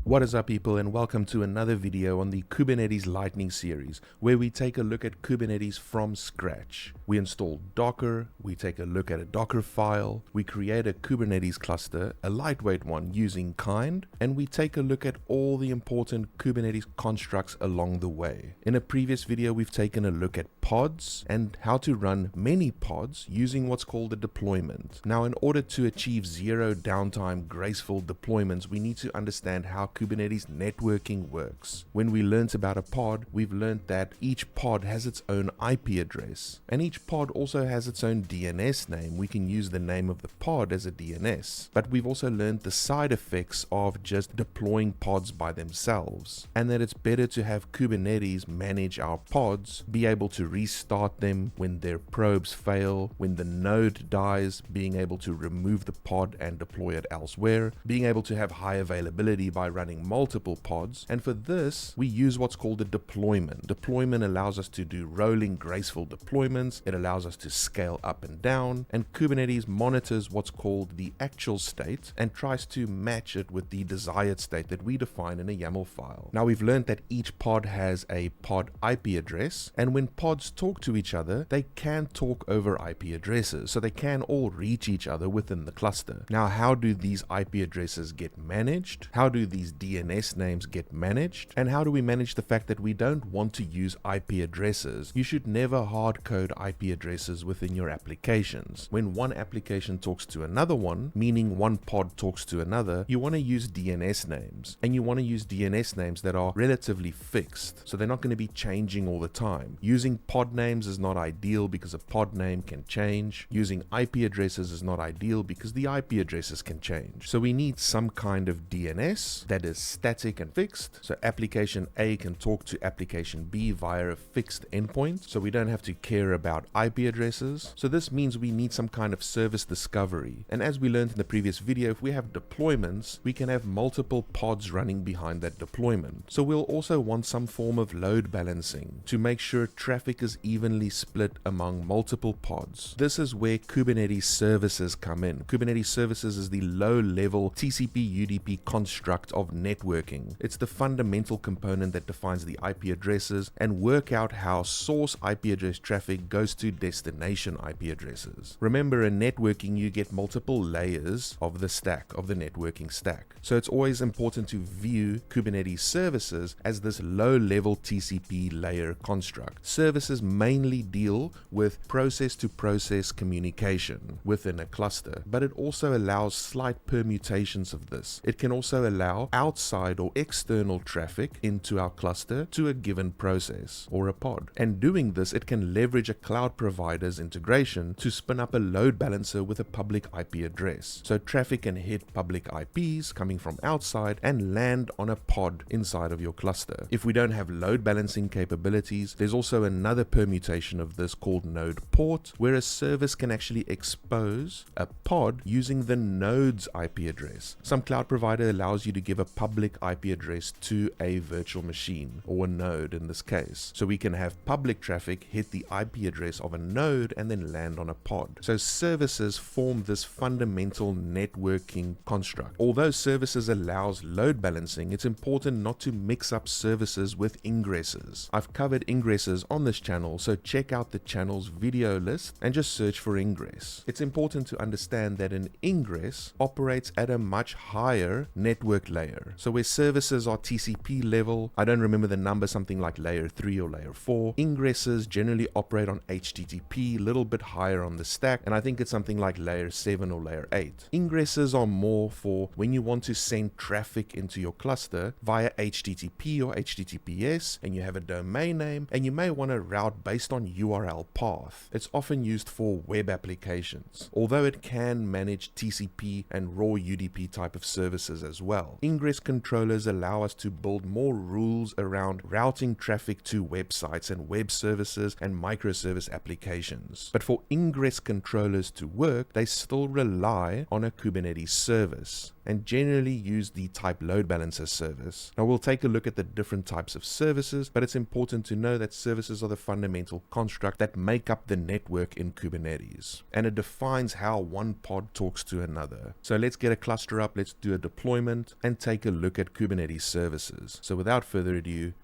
What is up, people, and welcome to another video on the Kubernetes Lightning series, where we take a look at Kubernetes from scratch. We install Docker, we take a look at a Docker file, we create a Kubernetes cluster, a lightweight one using Kind, and we take a look at all the important Kubernetes constructs along the way. In a previous video, we've taken a look at pods and how to run many pods using what's called a deployment. Now, in order to achieve zero downtime, graceful deployments, we need to understand how Kubernetes networking works. When we learnt about a pod, we've learnt that each pod has its own IP address, and each pod also has its own DNS name. We can use the name of the pod as a DNS, but we've also learnt the side effects of just deploying pods by themselves, and that it's better to have Kubernetes manage our pods, be able to restart them when their probes fail, when the node dies, being able to remove the pod and deploy it elsewhere, being able to have high availability by running multiple pods. And for this, we use what's called a deployment. Deployment allows us to do rolling graceful deployments. It allows us to scale up and down, and Kubernetes monitors what's called the actual state and tries to match it with the desired state that we define in a YAML file. Now, we've learned that each pod has a pod IP address, and when pods talk to each other, they can talk over IP addresses, so they can all reach each other within the cluster. Now, how do these IP addresses get managed? How do these DNS names get managed? And how do we manage the fact that we don't want to use IP addresses? You should never hard code IP addresses within your applications. When one application talks to another one, meaning one pod talks to another, you want to use DNS names, and you want to use DNS names that are relatively fixed, so they're not going to be changing all the time. Using pod names is not ideal because a pod name can change. Using IP addresses is not ideal because the IP addresses can change. So we need some kind of DNS that is static and fixed, so application A can talk to application B via a fixed endpoint, so we don't have to care about IP addresses. So this means we need some kind of service discovery, and as we learned in the previous video, if we have deployments, we can have multiple pods running behind that deployment. So we'll also want some form of load balancing to make sure traffic is evenly split among multiple pods. This is where Kubernetes services come in. Kubernetes services is the low-level TCP/UDP construct of networking. It's the fundamental component that defines the IP addresses and work out how source IP address traffic goes to destination IP addresses. Remember, in networking, you get multiple layers of the stack, of the networking stack. So it's always important to view Kubernetes services as this low-level TCP layer construct. Services mainly deal with process-to-process communication within a cluster, but it also allows slight permutations of this. It can also allow outside or external traffic into our cluster to a given process or a pod. And doing this, it can leverage a cloud provider's integration to spin up a load balancer with a public IP address. So traffic can hit public IPs coming from outside and land on a pod inside of your cluster. If we don't have load balancing capabilities, there's also another permutation of this called node port, where a service can actually expose a pod using the node's IP address. Some cloud provider allows you to give a public IP address to a virtual machine, or a node in this case. So we can have public traffic hit the IP address of a node and then land on a pod. So services form this fundamental networking construct. Although services allows load balancing, it's important not to mix up services with ingresses. I've covered ingresses on this channel, so check out the channel's video list and just search for ingress. It's important to understand that an ingress operates at a much higher network layer. So where services are TCP level, I don't remember the number, something like layer 3 or layer 4, ingresses generally operate on HTTP, a little bit higher on the stack, and I think it's something like layer 7 or layer 8. Ingresses are more for when you want to send traffic into your cluster via HTTP or HTTPS, and you have a domain name, and you may want to route based on URL path. It's often used for web applications, although it can manage TCP and raw UDP type of services as well. Ingress controllers allow us to build more rules around routing traffic to websites and web services and microservice applications. But for ingress controllers to work, they still rely on a Kubernetes service and generally use the type load balancer service. Now we'll take a look at the different types of services, but it's important to know that services are the fundamental construct that make up the network in Kubernetes, and it defines how one pod talks to another. So let's get a cluster up, let's do a deployment and take take a look at Kubernetes services. So without further ado,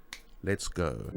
let's go.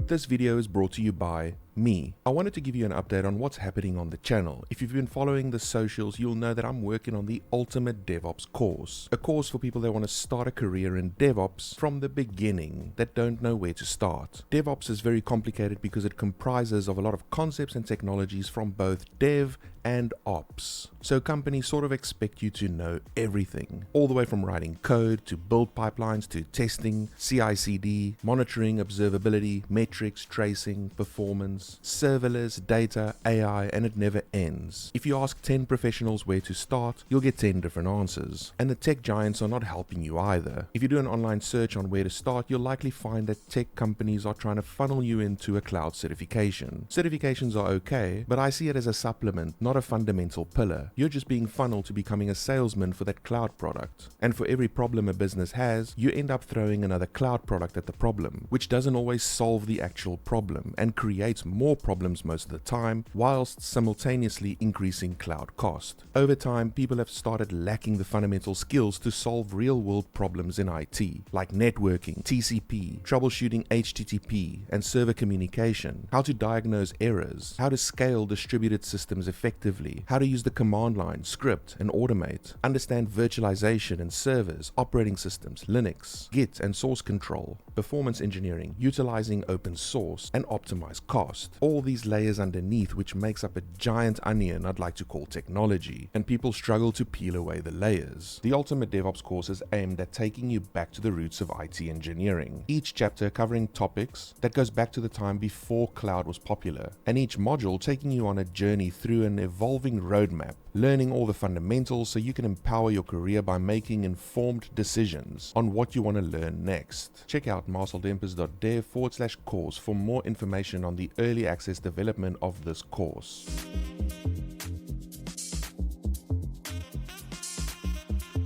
This video is brought to you by me. I wanted to give you an update on what's happening on the channel. If you've been following the socials, you'll know that I'm working on the Ultimate DevOps course. A course for people that want to start a career in DevOps from the beginning, that don't know where to start. DevOps is very complicated because it comprises of a lot of concepts and technologies from both dev and ops. So companies sort of expect you to know everything, all the way from writing code to build pipelines to testing, CI/CD, monitoring, observability, metrics, tracing, performance, serverless, data, AI, and it never ends. If you ask 10 professionals where to start, you'll get 10 different answers. And the tech giants are not helping you either. If you do an online search on where to start, you'll likely find that tech companies are trying to funnel you into a cloud certification. Certifications are okay, but I see it as a supplement, not a fundamental pillar. You're just being funneled to becoming a salesman for that cloud product. And for every problem a business has, you end up throwing another cloud product at the problem, which doesn't always solve the actual problem and creates more problems most of the time, whilst simultaneously increasing cloud cost. Over time, people have started lacking the fundamental skills to solve real-world problems in IT, like networking, TCP, troubleshooting HTTP, and server communication, how to diagnose errors, how to scale distributed systems effectively, how to use the command line, script, and automate, understand virtualization and servers, operating systems, Linux, Git and source control, performance engineering, utilizing open source, and optimize cost. All these layers underneath, which makes up a giant onion I'd like to call technology, and people struggle to peel away the layers. The Ultimate DevOps course is aimed at taking you back to the roots of IT engineering, each chapter covering topics that goes back to the time before cloud was popular, and each module taking you on a journey through an evolving roadmap, learning all the fundamentals so you can empower your career by making informed decisions on what you want to learn next. Check out marceldempers.dev/course for more information on the early access development of this course.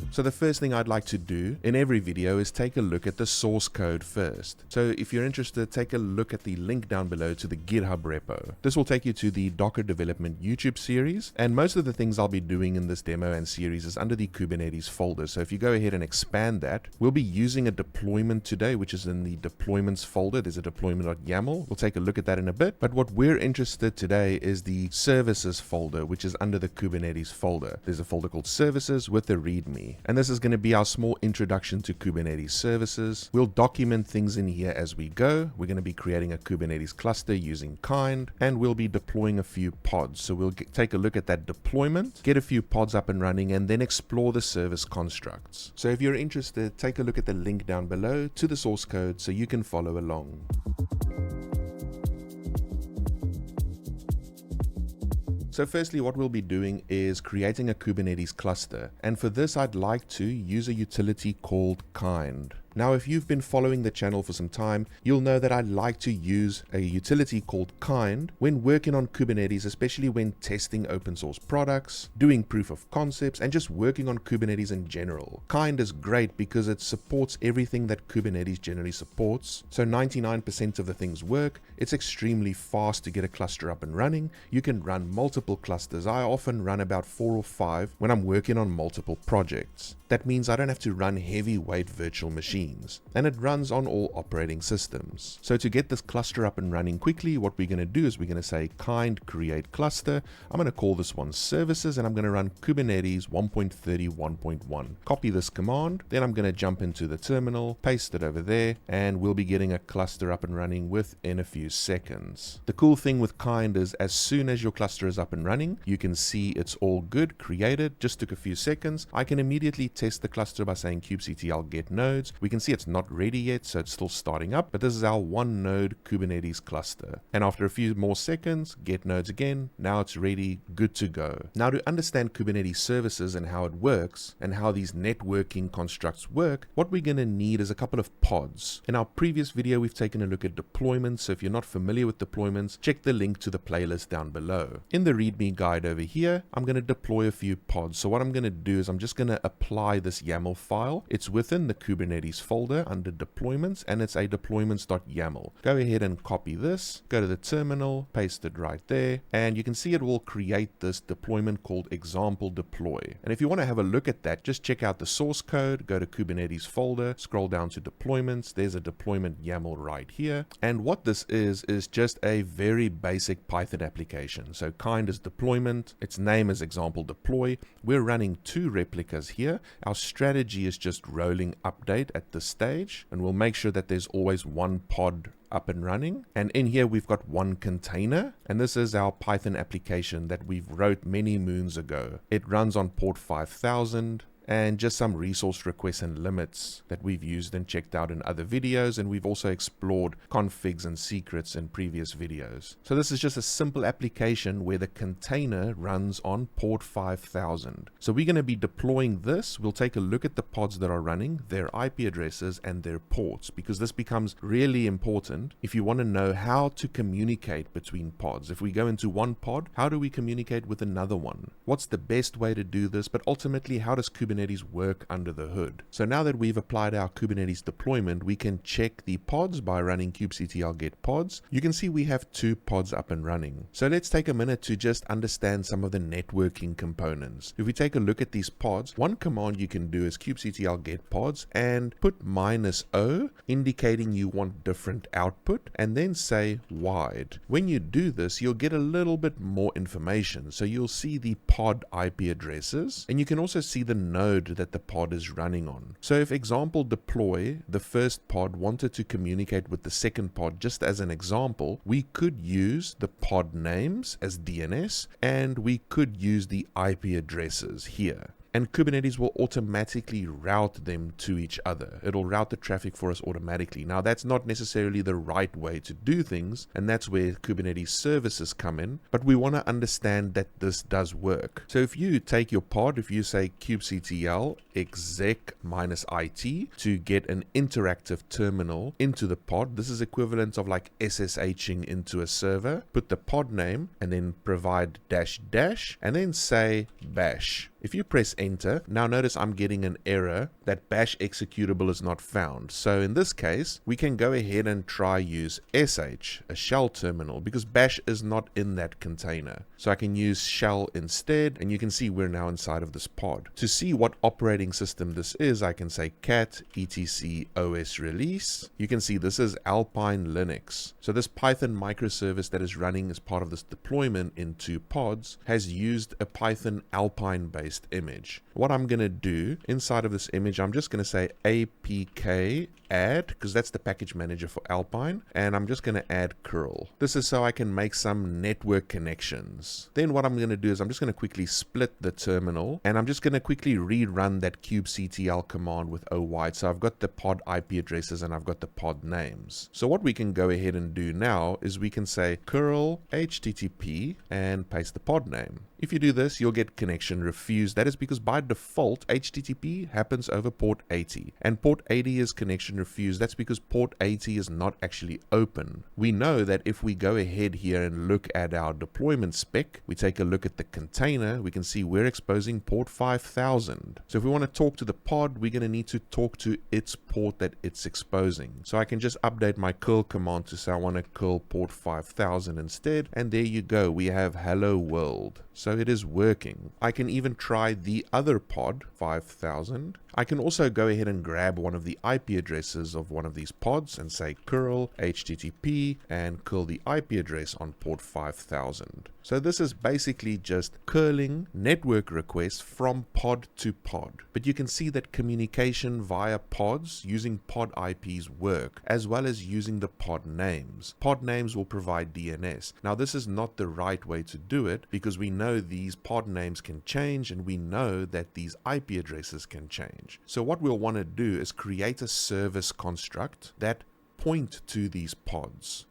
So the first thing I'd like to do in every video is take a look at the source code first. So if you're interested, take a look at the link down below to the GitHub repo. This will take you to the Docker development YouTube series, and most of the things I'll be doing in this demo and series is under the Kubernetes folder. So if you go ahead and expand that, we'll be using a deployment today, which is in the deployments folder. There's a deployment.yaml. We'll take a look at that in a bit, but what we're interested today is the services folder, which is under the Kubernetes folder. There's a folder called services with the README. And this is going to be our small introduction to Kubernetes services. We'll document things in here as we go. We're going to be creating a Kubernetes cluster using kind, and we'll be deploying a few pods. So we'll take a look at that deployment, get a few pods up and running, and then explore the service constructs. So if you're interested, take a look at the link down below to the source code so you can follow along. So firstly, what we'll be doing is creating a Kubernetes cluster. And for this, I'd like to use a utility called kind. Now, if you've been following the channel for some time, you'll know that I like to use a utility called kind when working on Kubernetes, especially when testing open source products, doing proof of concepts, and just working on Kubernetes in general. Kind is great because it supports everything that Kubernetes generally supports. So 99% of the things work. It's extremely fast to get a cluster up and running. You can run multiple clusters. I often run about 4 or 5 when I'm working on multiple projects. That means I don't have to run heavyweight virtual machines, and it runs on all operating systems. So to get this cluster up and running quickly, what we're going to do is we're going to say kind create cluster. I'm going to call this one services, and I'm going to run Kubernetes 1.30.1.1. Copy this command, then I'm going to jump into the terminal, paste it over there, and we'll be getting a cluster up and running within a few seconds. The cool thing with kind is as soon as your cluster is up and running, you can see it's all good, created, just took a few seconds. I can immediately test the cluster by saying kubectl get nodes. We can see it's not ready yet, so it's still starting up, but this is our one node Kubernetes cluster. And after a few more seconds, get nodes again. Now it's ready, good to go. Now to understand Kubernetes services and how it works and how these networking constructs work, what we're going to need is a couple of pods. In our previous video, we've taken a look at deployments. So if you're not familiar with deployments, check the link to the playlist down below. In the README guide over here, I'm going to deploy a few pods. So what I'm going to do is I'm just going to apply this YAML file. It's within the Kubernetes Kubernetes folder under deployments, and it's a deployments.yaml. Go ahead and copy this, go to the terminal, paste it right there, and you can see it will create this deployment called example deploy. And if you want to have a look at that, just check out the source code, go to Kubernetes folder, scroll down to deployments, there's a deployment YAML right here. And what this is just a very basic Python application. So kind is deployment, its name is example deploy. We're running 2 replicas here. Our strategy is just rolling update at this stage, and we'll make sure that there's always one pod up and running. And in here we've got one container, and this is our Python application that we've wrote many moons ago. It runs on port 5000, and just some resource requests and limits that we've used and checked out in other videos, and we've also explored configs and secrets in previous videos. So this is just a simple application where the container runs on port 5000. So we're going to be deploying this. We'll take a look at the pods that are running, their IP addresses and their ports, because this becomes really important if you want to know how to communicate between pods. If we go into one pod, how do we communicate with another one? What's the best way to do this? But ultimately, how does Kubernetes work under the hood? So now that we've applied our Kubernetes deployment, we can check the pods by running kubectl get pods. You can see we have 2 pods up and running. So let's take a minute to just understand some of the networking components. If we take a look at these pods, one command you can do is kubectl get pods and put -o, indicating you want different output, and then say wide. When you do this, you'll get a little bit more information. So you'll see the pod IP addresses, and you can also see the node that the pod is running on. So if example deploy, the first pod wanted to communicate with the second pod, just as an example, we could use the pod names as DNS, and we could use the IP addresses here. And Kubernetes will automatically route them to each other. It'll route the traffic for us automatically. Now, that's not necessarily the right way to do things, and that's where Kubernetes services come in, but we want to understand that this does work. So if you take your pod, if you say kubectl exec -it to get an interactive terminal into the pod, this is equivalent of like SSHing into a server. Put the pod name and then provide -- and then say bash. If you press enter, now notice I'm getting an error that bash executable is not found. So in this case, we can go ahead and try use sh, a shell terminal, because bash is not in that container. So I can use shell instead, and you can see we're now inside of this pod. To see what operating system this is, I can say cat etc os release. You can see this is Alpine Linux. So this Python microservice that is running as part of this deployment in 2 pods has used a Python Alpine based image. What I'm going to do inside of this image, I'm just going to say apk add, because that's the package manager for Alpine, and I'm just going to add curl. This is so I can make some network connections. Then what I'm going to do is I'm just going to quickly split the terminal, and I'm just going to quickly rerun that kubectl command with o-wide. So I've got the pod IP addresses and I've got the pod names. So what we can go ahead and do now is we can say curl http and paste the pod name. If you do this, you'll get connection refused. That is because by default, HTTP happens over port 80, and port 80 is connection refused. That's because port 80 is not actually open. We know that if we go ahead here and look at our deployment spec, we take a look at the container, we can see we're exposing port 5000. So if we want to talk to the pod, we're going to need to talk to its port that it's exposing. So I can just update my curl command to say I want to curl port 5000 instead, and there you go, we have hello world. So it is working. I can even try the other pod, 5000. I can also go ahead and grab one of the IP addresses of one of these pods and say curl http and curl the IP address on port 5000. So this is basically just curling network requests from pod to pod. But you can see that communication via pods using pod IPs work, as well as using the pod names. Pod names will provide DNS. Now this is not the right way to do it, because we know these pod names can change, and we know that these IP addresses can change. So what we'll want to do is create a service construct that point to these pods.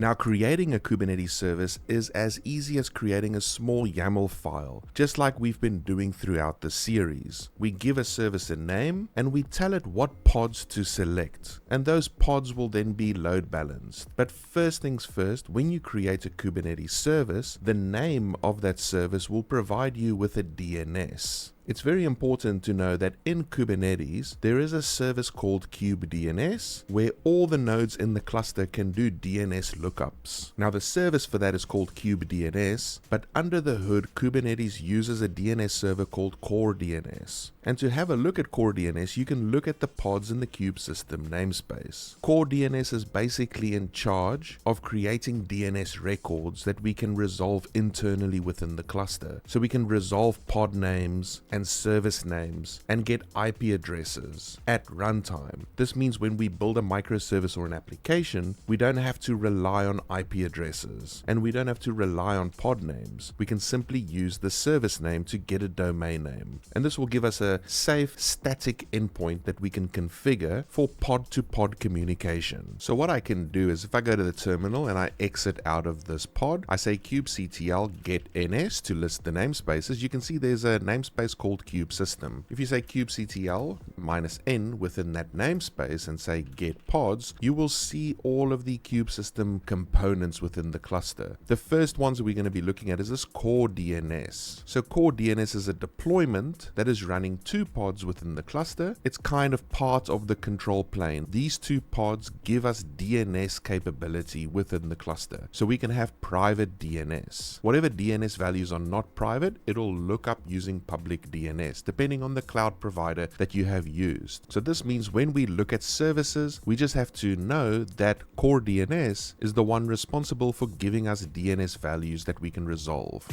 Now, creating a Kubernetes service is as easy as creating a small YAML file, just like we've been doing throughout the series. We give a service a name and we tell it what pods to select, and those pods will then be load balanced. But first things first, when you create a Kubernetes service, the name of that service will provide you with a DNS. It's very important to know that in Kubernetes, there is a service called kubedns where all the nodes in the cluster can do DNS lookups. Now, the service for that is called kubedns, but under the hood, Kubernetes uses a DNS server called core DNS. And to have a look at core DNS, you can look at the pods in the kube system namespace. Core DNS is basically in charge of creating DNS records that we can resolve internally within the cluster. So we can resolve pod names and service names and get IP addresses at runtime. This means when we build a microservice or an application, we don't have to rely on IP addresses and we don't have to rely on pod names. We can simply use the service name to get a domain name. And this will give us a safe static endpoint that we can configure for pod-to-pod communication. So what I can do is if I go to the terminal and I exit out of this pod, I say kubectl get ns to list the namespaces. You can see there's a namespace called kube system. If you say kubectl -n within that namespace and say get pods, you will see all of the kube system components within the cluster. The first ones we're going to be looking at is this core DNS. So core DNS is a deployment that is running 2 pods within the cluster. It's kind of part of the control plane. These 2 pods give us DNS capability within the cluster. So we can have private DNS. Whatever DNS values are not private, it'll look up using public DNS, depending on the cloud provider that you have used. So this means when we look at services, we just have to know that core DNS is the one responsible for giving us DNS values that we can resolve.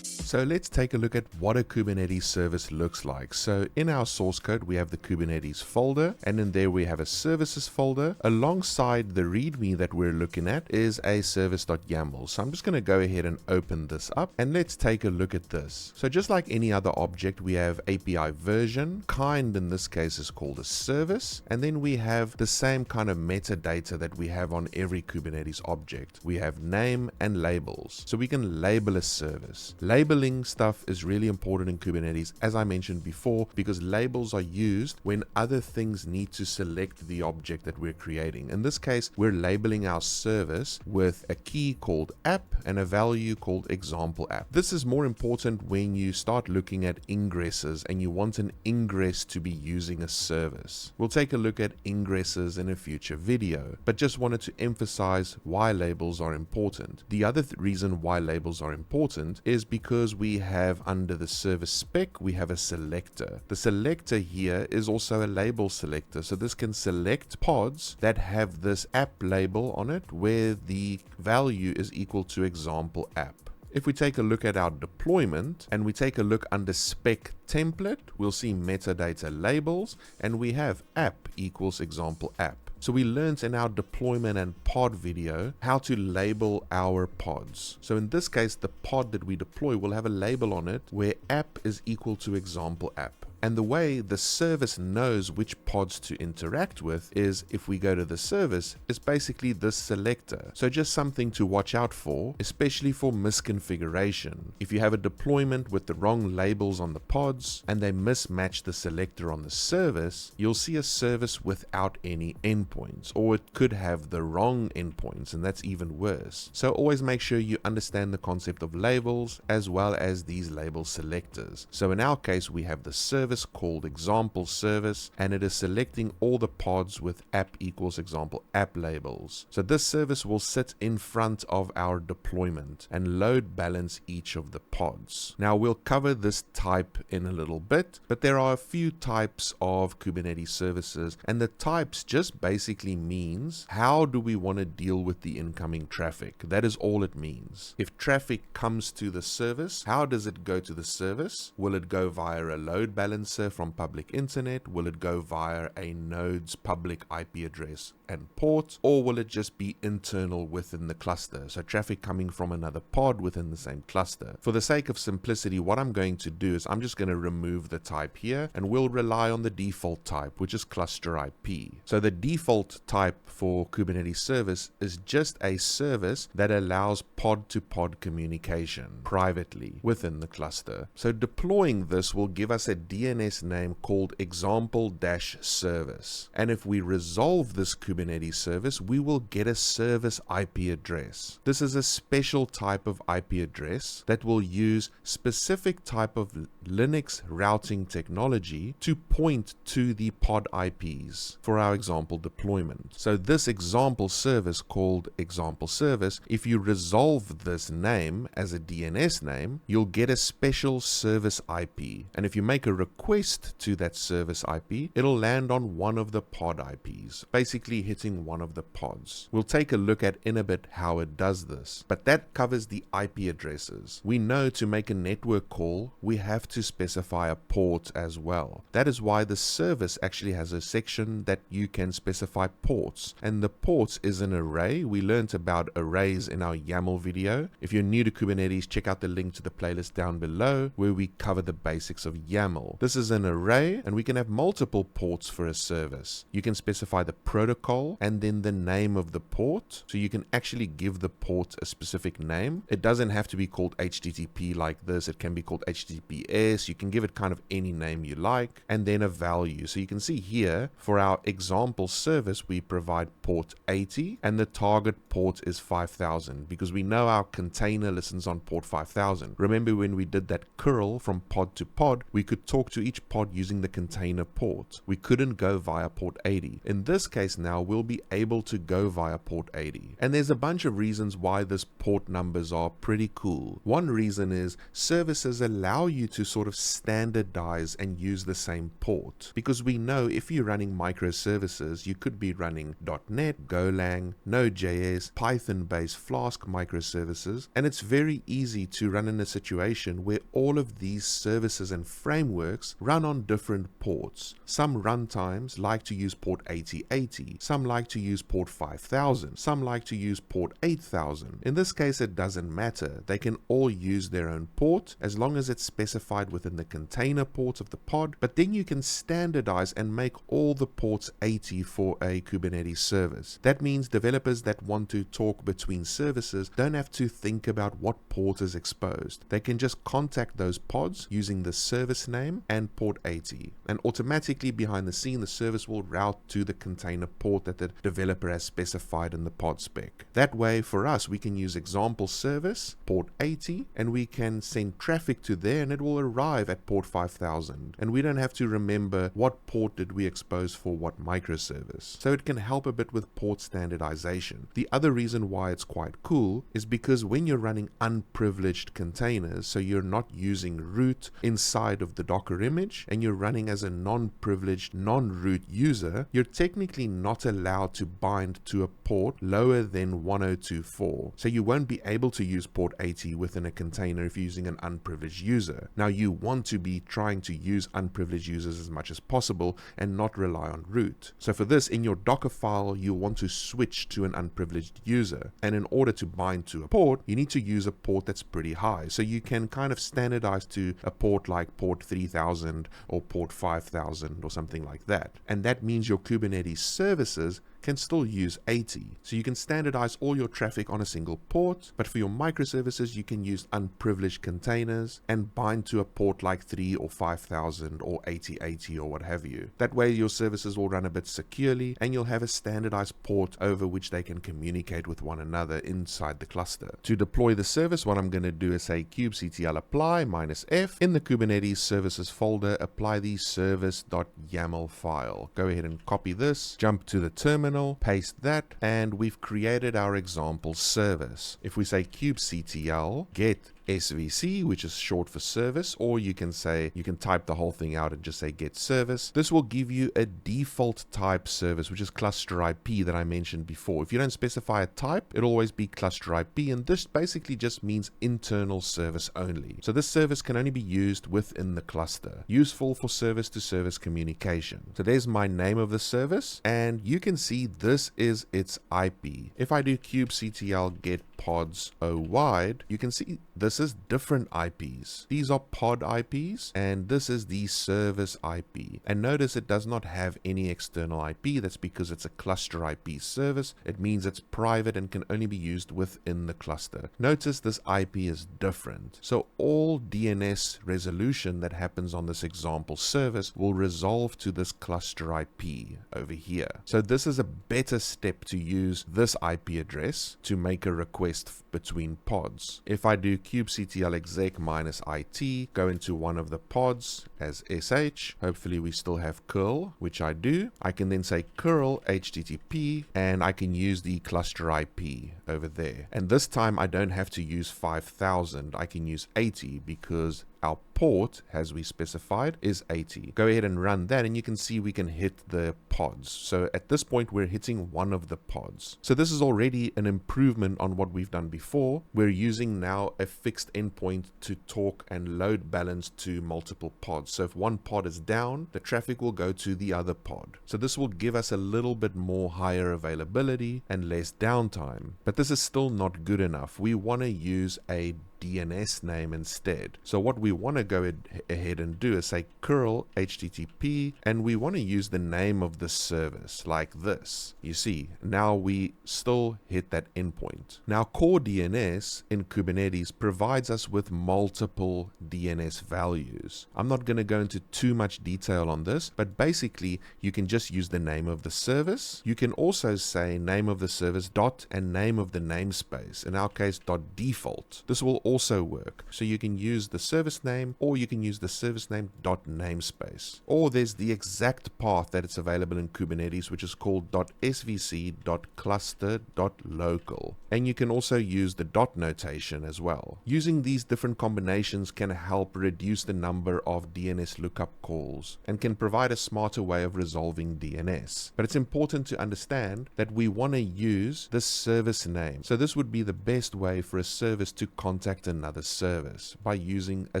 So let's take a look at what a Kubernetes service looks like. So in our source code, we have the Kubernetes folder, and in there we have a services folder. Alongside the README that we're looking at is a service.yaml. So I'm just going to go ahead and open this up and let's take a look at this. So just like any other object, we have API version, kind in this case is called a service, and then we have the same kind of metadata that we have on every Kubernetes object. We have name and labels. So we can label a service. Labeling stuff is really important in Kubernetes, as I mentioned before, because labels are used when other things need to select the object that we're creating. In this case, we're labeling our service with a key called app and a value called example app. This is more important when you start looking at ingresses and you want an ingress to be using a service. We'll take a look at ingresses in a future video, but just wanted to emphasize why labels are important. The other reason why labels are important is because we have under the service spec, we have a selector. The selector here is also a label selector. So this can select pods that have this app label on it where the value is equal to example app. If we take a look at our deployment and we take a look under spec template, we'll see metadata labels and we have app equals example app. So we learned in our deployment and pod video how to label our pods. So in this case, the pod that we deploy will have a label on it where app is equal to example app. And the way the service knows which pods to interact with is if we go to the service, it's basically this selector. So just something to watch out for, especially for misconfiguration. If you have a deployment with the wrong labels on the pods and they mismatch the selector on the service, you'll see a service without any endpoints, or it could have the wrong endpoints, and that's even worse. So always make sure you understand the concept of labels as well as these label selectors. So in our case, we have the service called example service, and it is selecting all the pods with app equals example app labels. So this service will sit in front of our deployment and load balance each of the pods. Now we'll cover this type in a little bit, but there are a few types of Kubernetes services, and the types just basically means how do we want to deal with the incoming traffic. That is all it means. If traffic comes to the service, how does it go to the service? Will it go via a load balance balancer from public internet? Will it go via a node's public IP address and port, or will it just be internal within the cluster, so traffic coming from another pod within the same cluster? For the sake of simplicity, what I'm going to do is I'm just going to remove the type here, and we'll rely on the default type, which is cluster IP. So the default type for Kubernetes service is just a service that allows pod-to-pod communication privately within the cluster. So deploying this will give us a DNS name called example-service, and if we resolve this Kubernetes service, we will get a service IP address. This is a special type of IP address that will use specific type of Linux routing technology to point to the pod IPs for our example deployment. So this example service called example service, if you resolve this name as a DNS name, you'll get a special service IP. And if you make a request to that service IP, it'll land on one of the pod IPs, basically hitting one of the pods. We'll take a look at in a bit how it does this, but that covers the IP addresses. We know to make a network call, we have to specify a port as well. That is why the service actually has a section that you can specify ports, and the ports is an array. We learned about arrays in our YAML video. If you're new to Kubernetes, check out the link to the playlist down below where we cover the basics of YAML. This is an array, and we can have multiple ports for a service. You can specify the protocol and then the name of the port, so you can actually give the port a specific name. It doesn't have to be called HTTP like this. It can be called HTTPS. You can give it kind of any name you like, and then a value. So you can see here for our example service, we provide port 80 and the target port is 5000 because we know our container listens on port 5000. Remember when we did that curl from pod to pod, we could talk to each pod using the container port. We couldn't go via port 80. In this case now, we'll be able to go via port 80. And there's a bunch of reasons why this port numbers are pretty cool. One reason is services allow you to sort of standardize and use the same port, because we know if you're running microservices, you could be running .NET, Golang, Node.js, Python-based Flask microservices, and it's very easy to run in a situation where all of these services and frameworks run on different ports. Some runtimes like to use port 8080, some like to use port 5000, some like to use port 8000. In this case, it doesn't matter. They can all use their own port as long as it's specified within the container port of the pod, but then you can standardize and make all the ports 80 for a Kubernetes service. That means developers that want to talk between services don't have to think about what port is exposed. They can just contact those pods using the service name and port 80, and automatically behind the scene the service will route to the container port that the developer has specified in the pod spec. That way for us, we can use example service port 80 and we can send traffic to there and it will arrive at port 5000, and we don't have to remember what port did we expose for what microservice. So it can help a bit with port standardization. The other reason why it's quite cool is because when you're running unprivileged containers, so you're not using root inside of the Docker image and you're running as a non-privileged, non-root user, you're technically not allowed to bind to a port lower than 1024. So you won't be able to use port 80 within a container if you're using an unprivileged user. Now you want to be trying to use unprivileged users as much as possible and not rely on root. So for this, in your Docker file, you want to switch to an unprivileged user. And in order to bind to a port, you need to use a port that's pretty high. So you can kind of standardize to a port like port 3000 or port 5000 or something like that. And that means your Kubernetes services can still use 80. So you can standardize all your traffic on a single port, but for your microservices, you can use unprivileged containers and bind to a port like 3 or 5000 or 8080 or what have you. That way your services will run a bit securely and you'll have a standardized port over which they can communicate with one another inside the cluster. To deploy the service, what I'm going to do is say kubectl apply -f. In the Kubernetes services folder, apply the service.yaml file. Go ahead and copy this, jump to the terminal, paste that, and we've created our example service. If we say kubectl get .svc, which is short for service, or you can type the whole thing out and just say get service. This will give you a default type service, which is cluster IP that I mentioned before. If you don't specify a type, it'll always be cluster IP, and this basically just means internal service only. So this service can only be used within the cluster, useful for service to service communication. So there's my name of the service, and you can see this is its IP. If I do kubectl get pods wide, you can see this is different IPs. These are pod IPs, and this is the service IP. And notice it does not have any external IP. That's because it's a cluster IP service. It means it's private and can only be used within the cluster. Notice this IP is different. So all DNS resolution that happens on this example service will resolve to this cluster IP over here. So this is a better step to use this IP address to make a request between pods. If I do kubectl exec -it, go into one of the pods as sh, hopefully we still have curl, which I do. I can then say curl http, and I can use the cluster IP over there. And this time I don't have to use 5000, I can use 80 because our port, as we specified, is 80. Go ahead and run that, and you can see we can hit the pods. So at this point, we're hitting one of the pods. So this is already an improvement on what we've done before. We're using now a fixed endpoint to talk and load balance to multiple pods. So if one pod is down, the traffic will go to the other pod. So this will give us a little bit more higher availability and less downtime. But this is still not good enough. We want to use a DNS name instead. So what we want to go ahead and do is say curl http, and we want to use the name of the service like this. You see, now we still hit that endpoint. Now core DNS in Kubernetes provides us with multiple DNS values. I'm not going to go into too much detail on this, but basically you can just use the name of the service. You can also say name of the service dot and name of the namespace, in our case dot default. This will also work. So you can use the service name, or you can use the service name dot namespace. Or there's the exact path that it's available in Kubernetes, which is called .svc.cluster.local. And you can also use the dot notation as well. Using these different combinations can help reduce the number of DNS lookup calls and can provide a smarter way of resolving DNS. But it's important to understand that we want to use the service name. So this would be the best way for a service to contact another service, by using a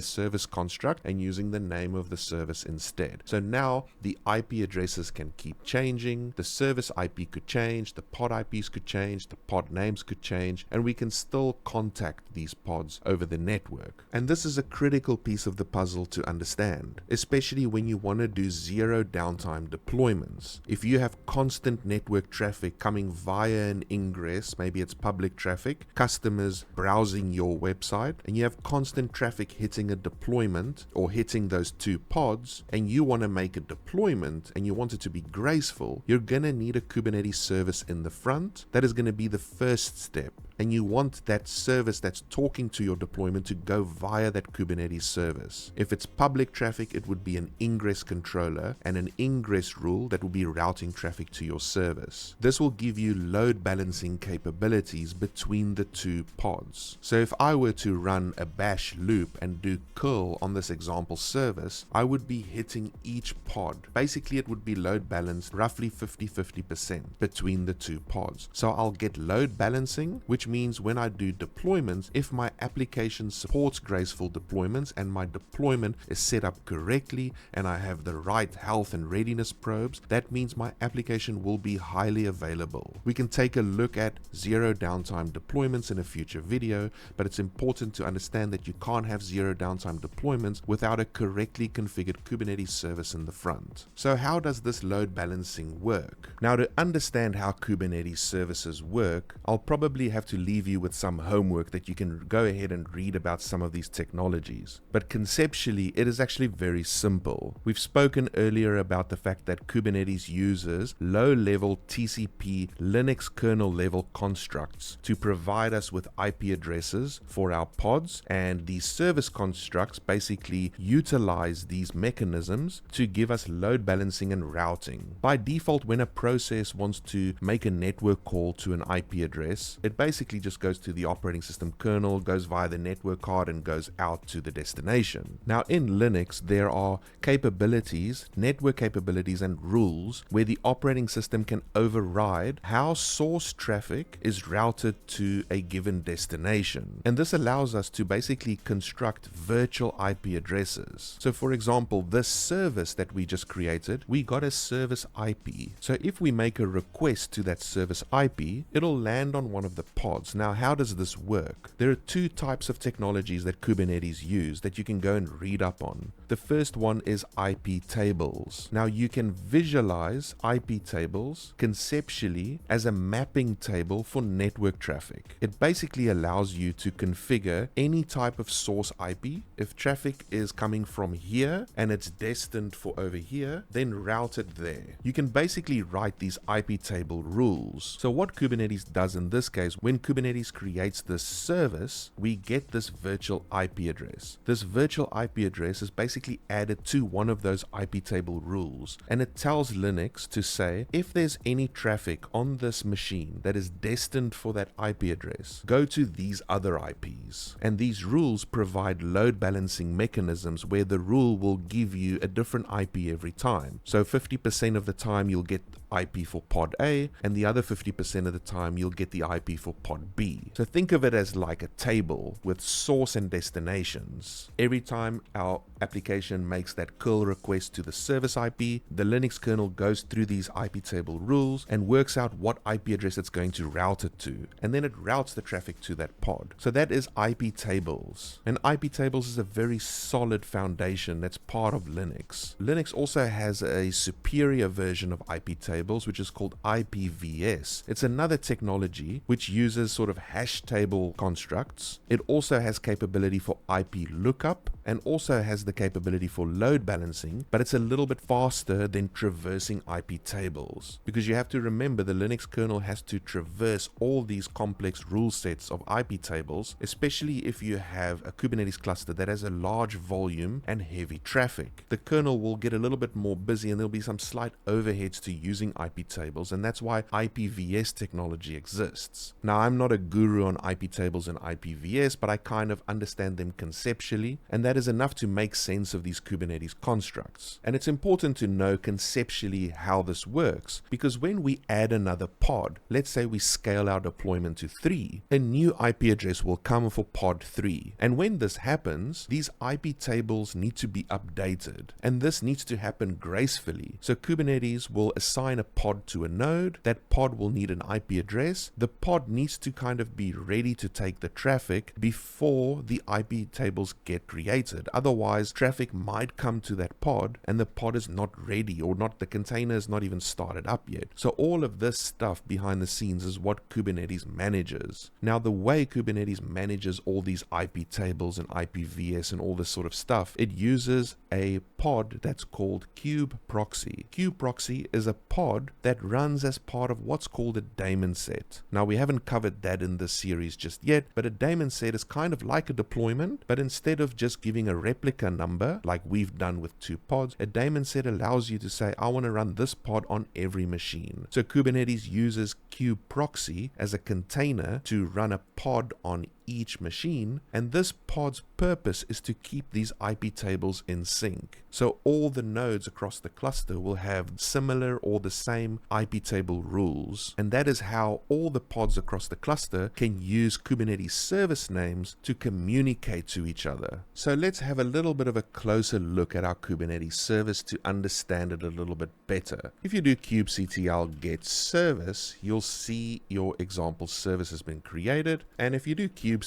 service construct and using the name of the service instead. So now the IP addresses can keep changing, the service IP could change, the pod IPs could change, the pod names could change, and we can still contact these pods over the network. And this is a critical piece of the puzzle to understand, especially when you want to do zero downtime deployments. If you have constant network traffic coming via an ingress, maybe it's public traffic, customers browsing your website, and you have constant traffic hitting a deployment or hitting those two pods, and you want to make a deployment and you want it to be graceful, you're going to need a Kubernetes service in the front. That is going to be the first step. And you want that service that's talking to your deployment to go via that Kubernetes service. If it's public traffic, it would be an ingress controller and an ingress rule that will be routing traffic to your service. This will give you load balancing capabilities between the two pods. So if I were to run a bash loop and do curl on this example service, I would be hitting each pod. Basically, it would be load balanced roughly 50-50% between the two pods. So I'll get load balancing, which means when I do deployments, if my application supports graceful deployments and my deployment is set up correctly and I have the right health and readiness probes, that means my application will be highly available. We can take a look at zero downtime deployments in a future video, but it's important to understand that you can't have zero downtime deployments without a correctly configured Kubernetes service in the front. So how does this load balancing work? Now, to understand how Kubernetes services work, I'll probably have to leave you with some homework that you can go ahead and read about some of these technologies. But conceptually, it is actually very simple. We've spoken earlier about the fact that Kubernetes uses low-level TCP Linux kernel level constructs to provide us with IP addresses for our pods, and these service constructs basically utilize these mechanisms to give us load balancing and routing. By default, when a process wants to make a network call to an IP address, it basically basically just goes to the operating system kernel, goes via the network card, and goes out to the destination. Now in Linux, there are capabilities, network capabilities and rules where the operating system can override how source traffic is routed to a given destination. And this allows us to basically construct virtual IP addresses. So for example, this service that we just created, we got a service IP. So if we make a request to that service IP, it'll land on one of the pods. Now, how does this work? There are two types of technologies that Kubernetes use that you can go and read up on. The first one is IP tables. Now, you can visualize IP tables conceptually as a mapping table for network traffic. It basically allows you to configure any type of source IP. If traffic is coming from here and it's destined for over here, then route it there. You can basically write these IP table rules. So what Kubernetes does in this case, when Kubernetes creates this service, we get this virtual IP address. This virtual IP address is basically added to one of those IP table rules, and it tells Linux to say, if there's any traffic on this machine that is destined for that IP address, go to these other IPs. And these rules provide load balancing mechanisms where the rule will give you a different IP every time. So 50% of the time you'll get IP for pod A, and the other 50% of the time you'll get the IP for pod B. So think of it as like a table with source and destinations. Every time our application makes that curl request to the service IP, the Linux kernel goes through these IP table rules and works out what IP address it's going to route it to, and then it routes the traffic to that pod. So that is IP tables. And IP tables is a very solid foundation that's part of Linux. Linux also has a superior version of IP tables, which is called IPVS. It's another technology which uses sort of hash table constructs. It also has capability for IP lookup and also has the capability for load balancing, but it's a little bit faster than traversing IP tables, because you have to remember the Linux kernel has to traverse all these complex rule sets of IP tables, especially if you have a Kubernetes cluster that has a large volume and heavy traffic. The kernel will get a little bit more busy and there'll be some slight overheads to using IP tables, and that's why IPVS technology exists. Now, I'm not a guru on IP tables and IPVS, but I kind of understand them conceptually, and that is enough to make sense of these Kubernetes constructs. And it's important to know conceptually how this works, because when we add another pod, let's say we scale our deployment to 3, a new IP address will come for pod 3. And when this happens, these IP tables need to be updated, and this needs to happen gracefully. So Kubernetes will assign a pod to a node. That pod will need an IP address. The pod needs to kind of be ready to take the traffic before the IP tables get created. Otherwise, traffic might come to that pod and the pod is not ready, or the container is not even started up yet. So all of this stuff behind the scenes is what Kubernetes manages. Now, the way Kubernetes manages all these IP tables and IPVS and all this sort of stuff, it uses a pod that's called kubeproxy. Kubeproxy is a pod that runs as part of what's called a daemon set. Now, we haven't covered that in this series just yet, but a daemon set is kind of like a deployment, but instead of just giving a replica number like we've done with 2 pods, a daemon set allows you to say, I want to run this pod on every machine. So Kubernetes uses kubeproxy as a container to run a pod on each machine, and this pod's purpose is to keep these IP tables in sync. So all the nodes across the cluster will have similar or the same IP table rules, and that is how all the pods across the cluster can use Kubernetes service names to communicate to each other. So let's have a little bit of a closer look at our Kubernetes service to understand it a little bit better. If you do kubectl get service, you'll see your example service has been created, and if you do kubectl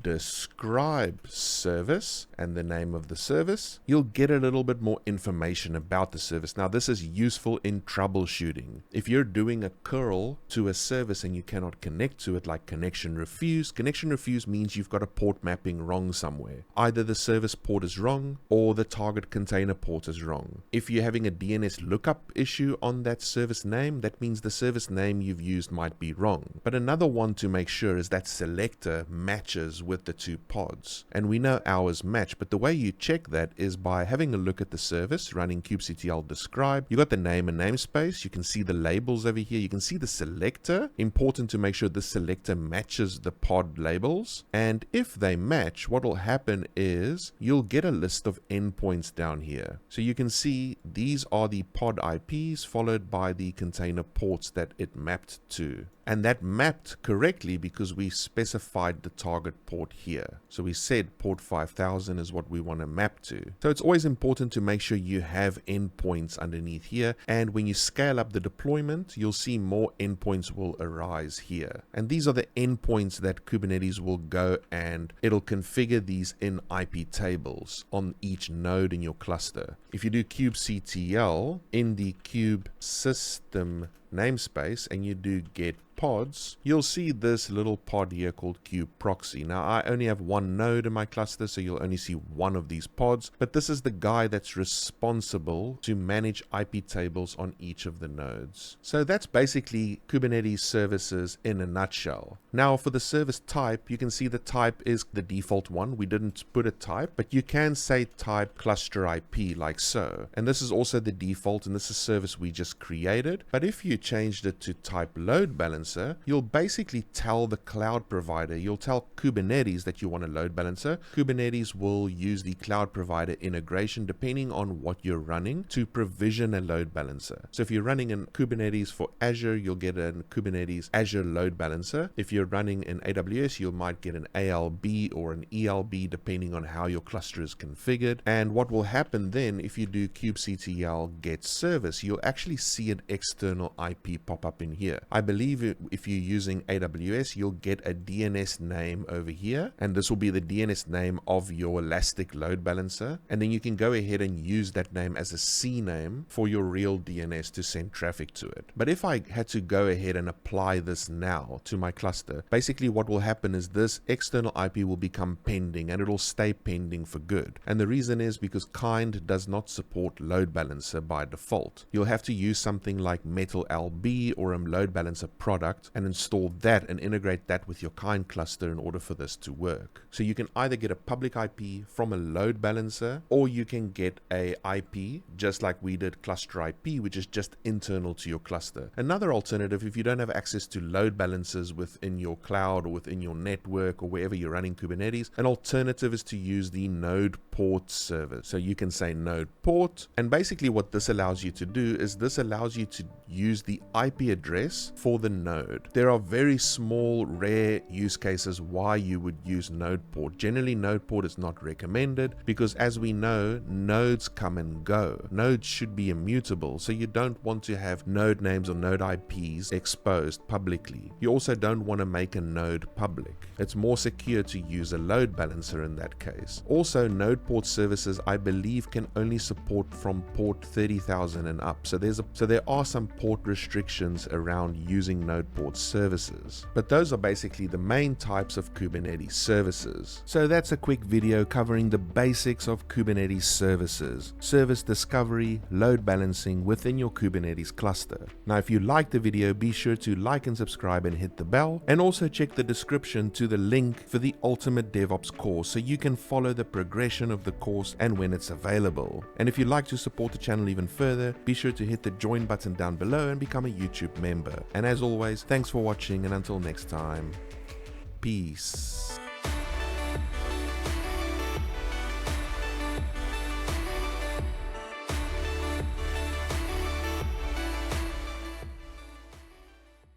describe service and the name of the service, you'll get a little bit more information about the service. Now, this is useful in troubleshooting. If you're doing a curl to a service and you cannot connect to it, like connection refuse means you've got a port mapping wrong somewhere. Either the service port is wrong or the target container port is wrong. If you're having a DNS lookup issue on that service name, that means the service name you've used might be wrong. But another one to make sure is that selector matches with the two pods. And we know ours match, but the way you check that is by having a look at the service running kubectl describe. You got the name and namespace. You can see the labels over here. You can see the selector. Important to make sure the selector matches the pod labels. And if they match, what will happen is you'll get a list of endpoints down here. So you can see these are the pod IPs followed by the container ports that it mapped to. And that mapped correctly because we specified the target port here. So we said port 5000 is what we want to map to. So it's always important to make sure you have endpoints underneath here. And when you scale up the deployment, you'll see more endpoints will arise here. And these are the endpoints that Kubernetes will go and it'll configure these in IP tables on each node in your cluster. If you do kubectl in the kube system namespace and you do get pods, you'll see this little pod here called kube proxy. Now I only have one node in my cluster, so you'll only see one of these pods, but this is the guy that's responsible to manage IP tables on each of the nodes. So that's basically Kubernetes services in a nutshell. Now for the service type, you can see the type is the default one. We didn't put a type, but you can say type cluster IP like so. And this is also the default, and this is service we just created. But if you changed it to type load balancer, you'll basically tell the cloud provider, you'll tell Kubernetes that you want a load balancer. Kubernetes will use the cloud provider integration depending on what you're running to provision a load balancer. So if you're running in Kubernetes for Azure, you'll get a Kubernetes Azure load balancer. If you're running in AWS, you might get an ALB or an ELB depending on how your cluster is configured. And what will happen then if you do kubectl get service, you'll actually see an external IP pop up in here. I believe if you're using AWS, you'll get a DNS name over here, and this will be the DNS name of your Elastic load balancer, and then you can go ahead and use that name as a CNAME for your real DNS to send traffic to it. But if I had to go ahead and apply this now to my cluster, basically what will happen is this external IP will become pending, and it'll stay pending for good. And the reason is because Kind does not support load balancer by default. You'll have to use something like Metal LB or a load balancer product and install that and integrate that with your Kind cluster in order for this to work. So you can either get a public IP from a load balancer, or you can get a IP just like we did cluster IP, which is just internal to your cluster. Another alternative, if you don't have access to load balancers within your cloud or within your network or wherever you're running Kubernetes, an alternative is to use the node port service. So you can say node port, and basically what this allows you to do is this allows you to use the IP address for the node. There are very small, rare use cases why you would use node port. Generally, node port is not recommended because, as we know, nodes come and go. Nodes should be immutable, so you don't want to have node names or node IPs exposed publicly. You also don't want to make a node public. It's more secure to use a load balancer in that case. Also, node port services, I believe, can only support from port 30,000 and up. So there are some port restrictions around using node port services. But those are basically the main types of Kubernetes services. So that's a quick video covering the basics of Kubernetes services, service discovery, load balancing within your Kubernetes cluster. Now, if you liked the video, be sure to like and subscribe and hit the bell, and also check the description to the link for the Ultimate DevOps course so you can follow the progression of the course and when it's available. And if you'd like to support the channel even further, be sure to hit the join button down below and become a YouTube member. And as always, thanks for watching, and until next time, peace.